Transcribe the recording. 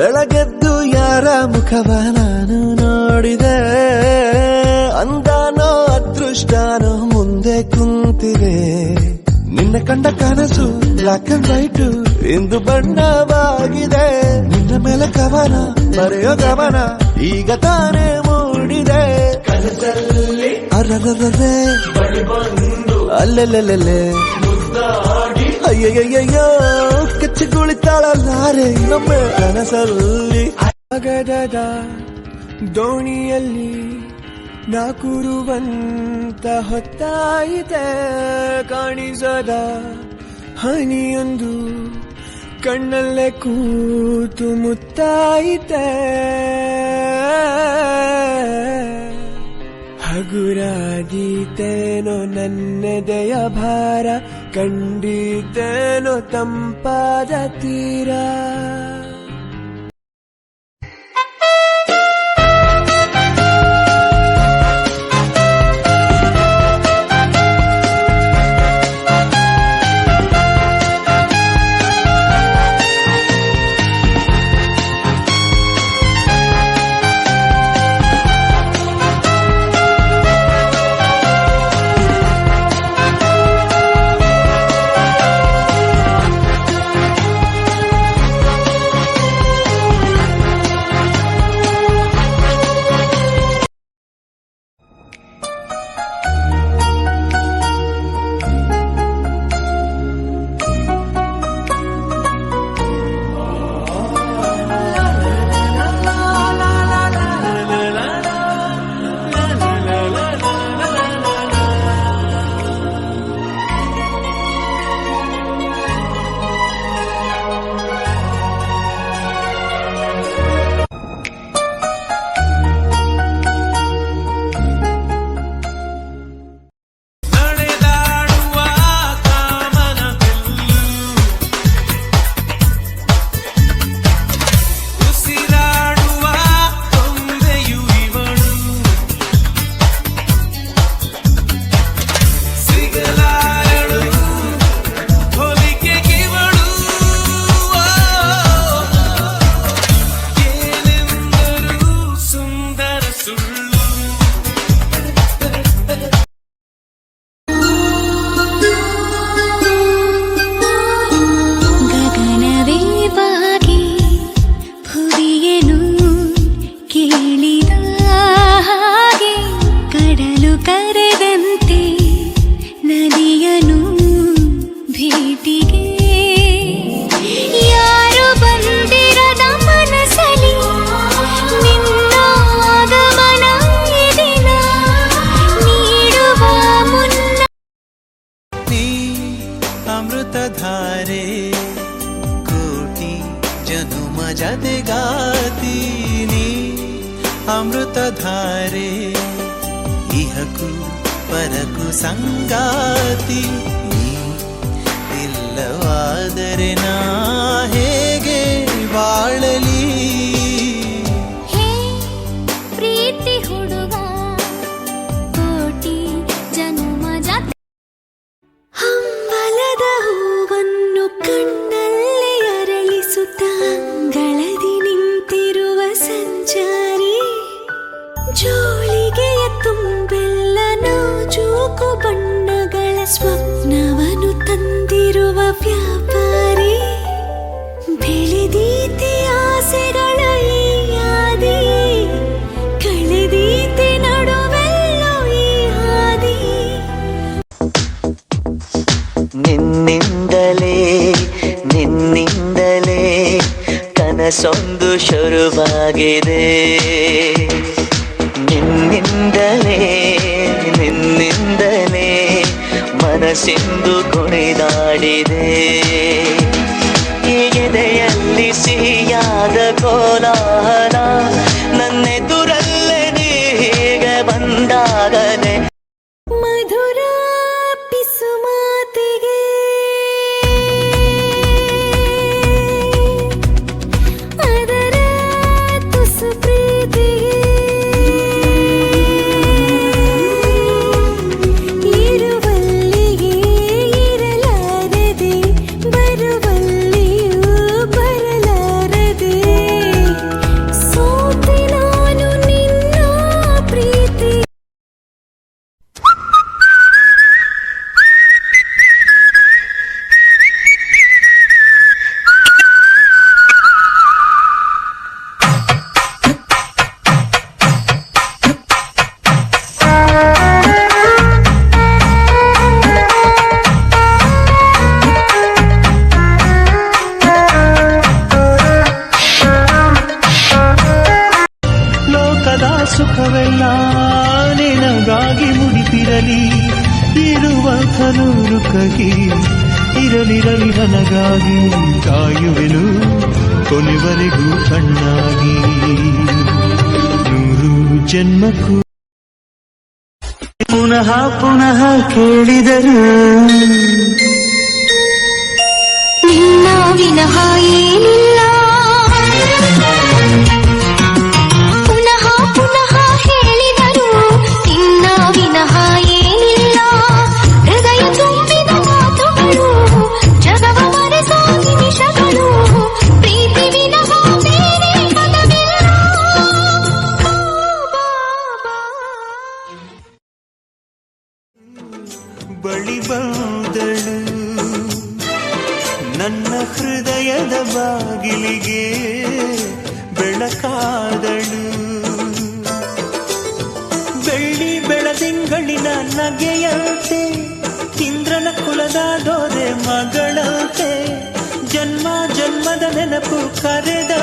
ಬೆಳಗೆದ್ದು ಯಾರ ಮುಖವ ನಾನು ನೋಡಿದೆ, ಅಂದಾನೋ ಅದೃಷ್ಟನೋ ಮುಂದೆ ಕುಂತಿದೆ. ನಿನ್ನ ಕಂಡ ಕನಸು ಬ್ಲಾಕ್ ಅಂಡ್ ವೈಟ್ ಇಂದು ಬಣ್ಣವಾಗಿದೆ. ನಿನ್ನ ಮೇಲೆ ಕವನ ಬರೆಯೋ ಗಮನ ಈಗ ತಾನೇ ಮೂಡಿದೆ. ಕನಸಲ್ಲಿ ಅರರರೇ ಅಲ್ಲೆಲ್ಲೆಲ್ಲೆ ಅಯ್ಯಯ್ಯಯ್ಯೋ ಕಚ್ಚಿ ಕುಳಿತಾಳಲ್ಲಾರೆ ಇನ್ನೊಮ್ಮೆ ಕನಸಲ್ಲಿ. ಅಗದದ ದೋಣಿಯಲ್ಲಿ ನಾ ಕೂರುವಂತ ಹೊತ್ತಾಯಿತೆ, ಕಾಣಿಸದ ಹನಿಯೊಂದು ಕಣ್ಣಲ್ಲೇ ಕೂತು ಮುತ್ತಾಯಿತೆ. ಹಗುರಾದೀತೇನೋ ನನ್ನೆದೆಯ ಭಾರ, ಕಂಡಿದ್ದೇನೋ ತಂಪಾದ ತೀರ. अमृतधारे कोटि जनुम जगातीनी अमृतधारे इहकु परकु संगाति इल्लवादरे ना हेगे बाळली ಜೋಳಿಗೆಯ ತುಂಬೆಲ್ಲ ನಾಜೂಕು ಬಣ್ಣಗಳ ಸ್ವಪ್ನವನ್ನು ತಂದಿರುವ ವ್ಯಾಪಾರಿ ಬೆಳೆದೀತೆ ಆಸೆಗಳ ಈ ಆದಿ ಕಳೆದೀತೆ ನಡುವೆಲ್ಲೋ ಈ ಹಾದಿ ನಿನ್ನಿಂದಲೇ ಕನಸೊಂದು ಶುರುವಾಗಿದೆ ನಿನ್ನಿಂದಲೇ ಮನಸ್ಸಿಂದು ಕುಣಿದಾಡಿದೆ ಈ ಎದೆಯಲ್ಲಿ ಸಿಹಿಯಾದ ಕೋಲಾಹಲ ನನ್ನೆದುರಲ್ಲೇ ನೀ ಹೀಗೆ ಬಂದಾಗಲೇ ಮಧುರ ಪಿಸು ಮಾತಿಗೆ ಅದರ ತುಸು ಪ್ರೀತಿಗೆ ಇರುವಲ್ಲಿಗೆ ಇರಲಾರದೆ ಬರುವಲ್ಲಿಯೂ ಬರಲಾರದೆ ಸುಖವೆಲ್ಲ ನಿನಗಾಗಿ ಮುಡಿಪಿರಲಿ ಇರುವಂಥ ನೂರು ಕಹಿ ಇರಲಿರಲಿ ನನಗಾಗಿ ಕಾಯುವೆನು ಕೊನೆವರೆಗೂ ಕಣ್ಣಾಗಿ ನೂರು ಜನ್ಮಕ್ಕೂ ಪುನಃ ಪುನಃ ಕೇಳಿದರು ನಿನ್ನ ವಿನಃ ಏನಿಲ್ಲ ಪುನಃ ಪುನಃ ಹೇಳಿದರು ನಿನ್ನ ವಿನಃ ಏನಿಲ್ಲ ಹೃದಯ ತುಂಬಿದ ಮಾತುಗಳು ಜಗವ ಮರೆಸೋ ನಿಮಿಷಗಳು ಪ್ರೀತಿ ವಿನಃ ಬೇರೆ ಪದವಿಲ್ಲ ಬಳಿ ಬಂದಳು ನನ್ನ ಹೃದಯದ ಬಾಗಿಲಿಗೆ ಬೆಳಕಾದಳು ಬೆಳ್ಳಿ ಬೆಳದಿಂಗಳಿನ ನಗೆಯಂತೆ ಇಂದ್ರನ ಕುಲದ ದೊರೆ ಮಗಳಂತೆ ಜನ್ಮ ಜನ್ಮದ ನೆನಪು ಕರೆದ